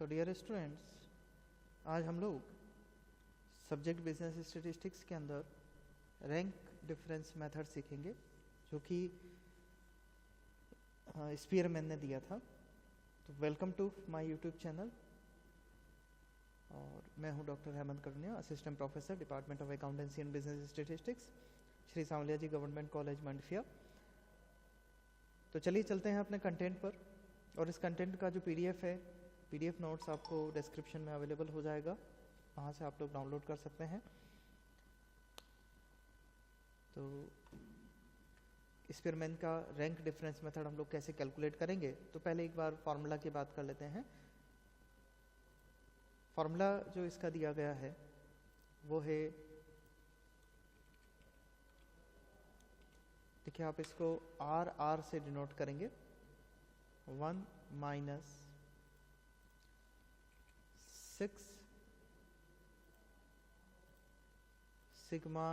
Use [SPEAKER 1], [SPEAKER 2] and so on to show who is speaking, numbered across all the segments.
[SPEAKER 1] So dear students, आज हम लोग सब्जेक्ट बिजनेस स्टैटिस्टिक्स के अंदर रैंक डिफरेंस मेथड सीखेंगे, जो कि स्पीयरमैन ने दिया था। तो welcome to my YouTube channel, और मैं हूं doctor Hemant Karuniya, assistant professor, department of accountancy and business statistics, Shri Sanwaliya ji government college Mandphiya. तो चलिए चलते हैं अपने कंटेंट पर, और इस कंटेंट का जो पीडीएफ है, पीडीएफ नोट्स आपको डिस्क्रिप्शन में अवेलेबल हो जाएगा, वहाँ से आप लोग डाउनलोड कर सकते हैं। तो स्पीयरमैन का रैंक डिफरेंस मेथड हम लोग कैसे कैलकुलेट करेंगे, तो पहले एक बार फॉर्मूला की बात कर लेते हैं। फॉर्मूला जो इसका दिया गया है वो है, देखिए आप इसको आर से डिनोट करेंगे, 1 minus 6 sigma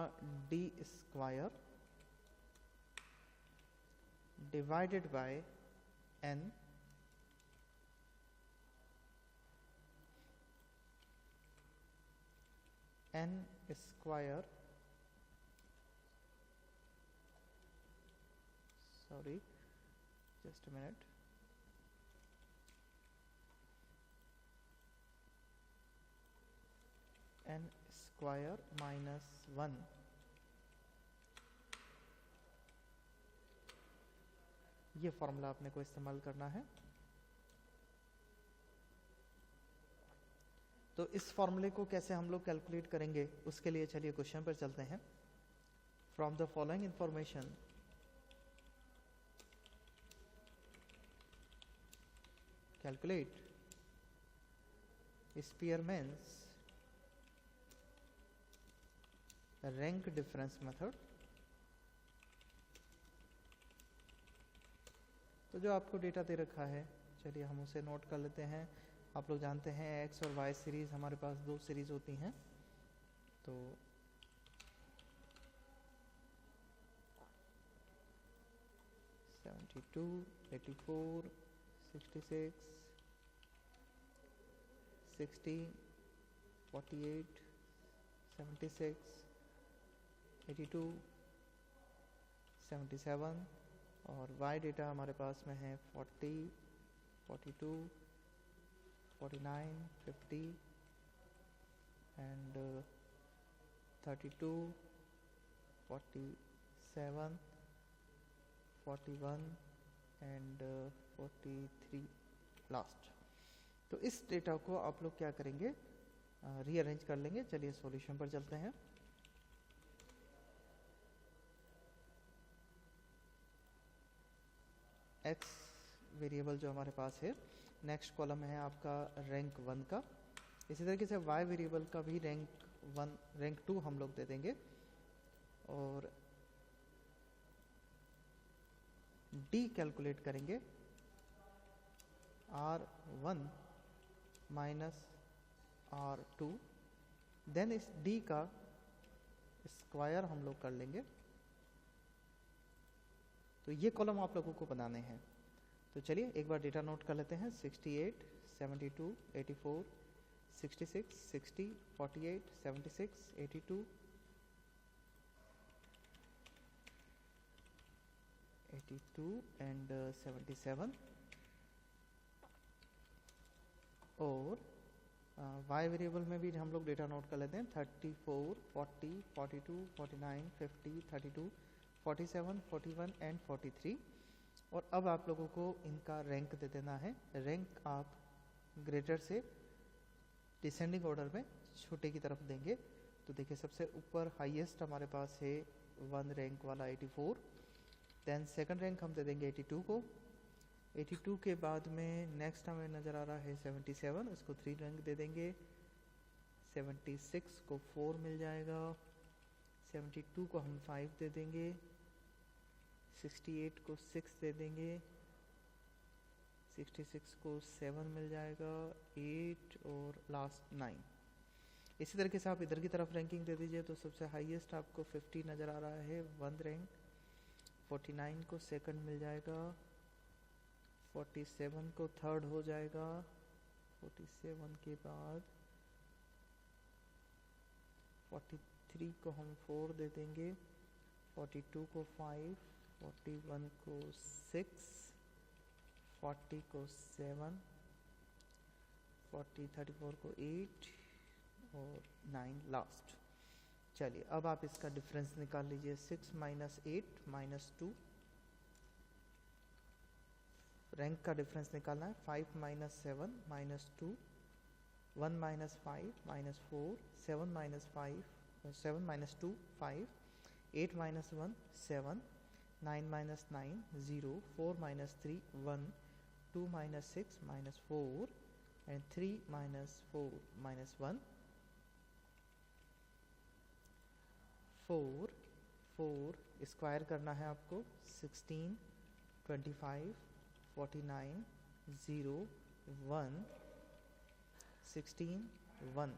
[SPEAKER 1] D square divided by N square, sorry, just a minute, n square minus 1। ये फॉर्मूला आपने को इस्तेमाल करना है। तो इस फॉर्मूले को कैसे हम लोग कैलकुलेट करेंगे, उसके लिए चलिए क्वेश्चन पर चलते हैं। From the following information calculate Spearman's rank difference method। तो जो आपको डेटा दे रखा है, चलिए हम उसे नोट कर लेते हैं। आप लोग जानते हैं एक्स और वाई सीरीज हमारे पास दो सीरीज होती हैं। तो सेवेंटी टू, 84, 66, 60, 48, 76, 82, 77, और y डेटा हमारे पास में है 40, 42, 49, 50 एंड 32, 47, 41 एंड 43 लास्ट। तो इस डेटा को आप लोग क्या करेंगे, रीअरेंज कर लेंगे। चलिए सॉल्यूशन पर चलते हैं। एक्स वेरिएबल जो हमारे पास है, नेक्स्ट कॉलम है आपका रैंक 1 का। इसी तरीके से वाई वेरिएबल का भी रैंक 1, रैंक 2 हम लोग दे देंगे, और डी कैलकुलेट करेंगे R1 माइनस R2। देन इस D का स्क्वायर हम लोग कर लेंगे। तो ये कॉलम आप लोगों को बनाने हैं। तो चलिए एक बार डेटा नोट कर लेते हैं। 68, 72, 84, 66, 60, 48, 76, 82, 82 एंड 77, और वाई वेरिएबल में भी हम लोग डेटा नोट कर लेते हैं। 34, 40, 42, 49, 50, 32, 47, 41 एंड 43। और अब आप लोगों को इनका रैंक दे देना है। रैंक आप ग्रेटर से डिसेंडिंग ऑर्डर में छोटे की तरफ देंगे। तो देखिए सबसे ऊपर हाईएस्ट हमारे पास है 1 रैंक वाला 84। देन सेकंड रैंक हम दे देंगे 82 को। 82 के बाद में नेक्स्ट हमें नज़र आ रहा है 77, उसको 3 रैंक दे देंगे। 76 को 4 मिल जाएगा। 72 को हम 5 दे देंगे। 68 को 6 दे देंगे। 66 को 7 मिल जाएगा, 8 और लास्ट 9। इसी तरीके से आप इधर की तरफ रैंकिंग दे दीजिए। तो सबसे हाईएस्ट आपको 50 नज़र आ रहा है, 1 रैंक। 49 को सेकंड मिल जाएगा। 47 को थर्ड हो जाएगा। 47 के बाद 43 को हम 4 दे देंगे, 42 को 5, 41 को 6, 40 को 7, 34 को 8 और 9 लास्ट। चलिए अब आप इसका डिफरेंस निकाल लीजिए। 6 माइनस 8 माइनस 2, रैंक का डिफरेंस निकालना है। 5 minus 7 minus 2, 1 minus 5 minus 4, 7 minus 2 5, 8 minus 1 7, 9 minus 9 0, 4 minus 3 1, 2 minus 6 minus 4 and 3 minus 4 minus 1, 4 square करना है आपको। 16 25 49 0 1 16 1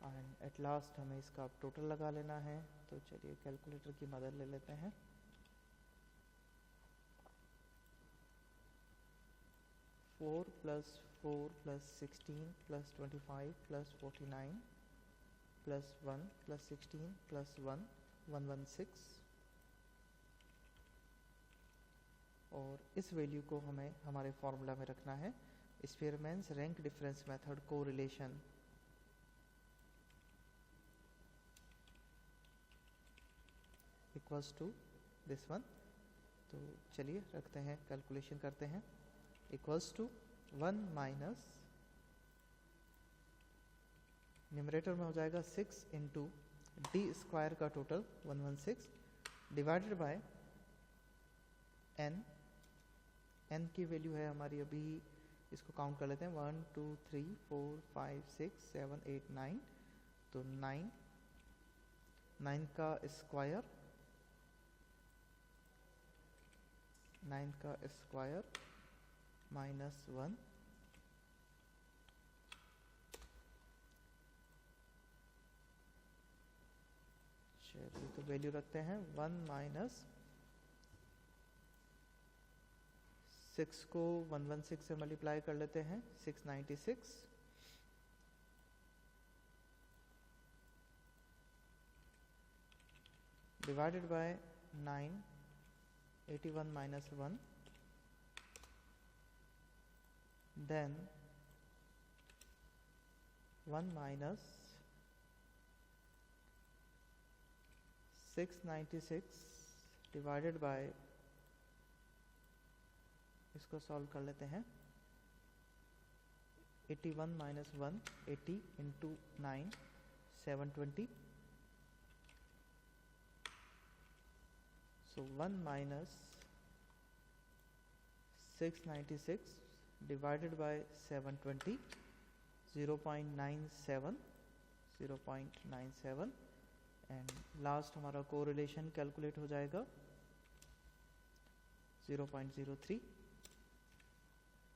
[SPEAKER 1] एंड एट लास्ट हमें इसका टोटल लगा लेना है। तो चलिए कैलकुलेटर की मदद ले लेते हैं। Four plus 16 plus 25 plus 49 plus 1 plus 16 plus 1 116, और इस वैल्यू को हमें हमारे फॉर्मूला में रखना है। Spearman's rank difference method correlation equals to this one. तो चलिए रखते हैं, कैलकुलेशन करते हैं। इक्वल्स टू 1 माइनस न्यूमरेटर में हो जाएगा 6 इंटू डी स्क्वायर का total 116 divided by N. N की वैल्यू है हमारी, अभी इसको काउंट कर लेते हैं। 1 2 3 4 5 6 7 8 9, तो 9 का स्क्वायर, 9 का स्क्वायर माइनस 1, चलिए तो वैल्यू रखते हैं 1 माइनस 6 को 116 से मल्टीप्लाई कर लेते हैं, 696 divided by 9, 81 minus 1, then 1 minus 696 divided by, इसको सॉल्व कर लेते हैं। 81 minus 1 80 into 9 720, so 1 minus 696 divided by 720, 0.97 and last हमारा कोरिलेशन कैलकुलेट हो जाएगा 0.03।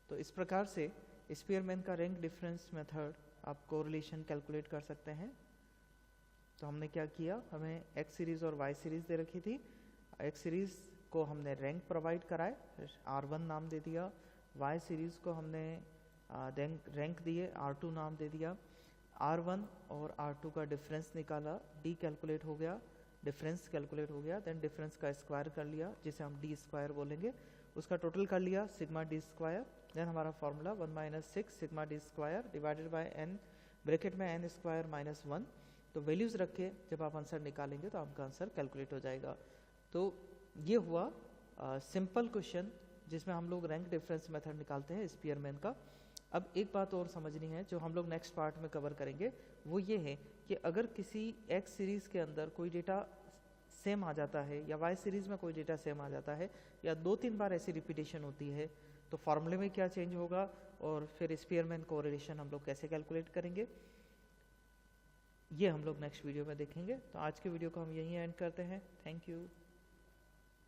[SPEAKER 1] तो इस प्रकार से स्पीयरमैन का रैंक डिफरेंस मेथड आप कोरिलेशन कैलकुलेट कर सकते हैं। तो हमने क्या किया, हमें एक्स सीरीज और वाई सीरीज दे रखी थी। एक्स सीरीज को हमने रैंक प्रोवाइड कराए, R1 नाम दे दिया। वाई सीरीज को हमने रैंक दिए, R2 नाम दे दिया। R1 और R2 का डिफरेंस निकाला, डी कैलकुलेट हो गया, डिफरेंस कैलकुलेट हो गया, देन डिफरेंस का स्क्वायर कर लिया जिसे हम डी स्क्वायर बोलेंगे, उसका टोटल कर लिया सिग्मा डी स्क्वायर। देन हमारा formula 1 minus 6 sigma D square divided by N, bracket में एन स्क्वायर माइनस 1। तो वैल्यूज रख के जब आप आंसर निकालेंगे तो आपका आंसर कैलकुलेट हो जाएगा। तो ये हुआ सिंपल क्वेश्चन जिसमें हम लोग रैंक डिफरेंस मेथड निकालते हैं स्पीयरमैन का। अब एक बात और समझनी है जो हम लोग नेक्स्ट पार्ट में कवर करेंगे, वो ये है कि अगर किसी एक्स सीरीज़ के अंदर कोई डेटा सेम आ जाता है या वाई सीरीज़ में कोई डेटा सेम आ जाता है या 2-3 बार ऐसी रिपीटेशन होती है, तो फॉर्मूले में क्या चेंज होगा और फिर स्पीयरमैन कोरिलेशन हम लोग कैसे कैलकुलेट करेंगे, ये हम लोग नेक्स्ट वीडियो में देखेंगे। तो आज के वीडियो को हम यहीं एंड करते हैं। Thank you.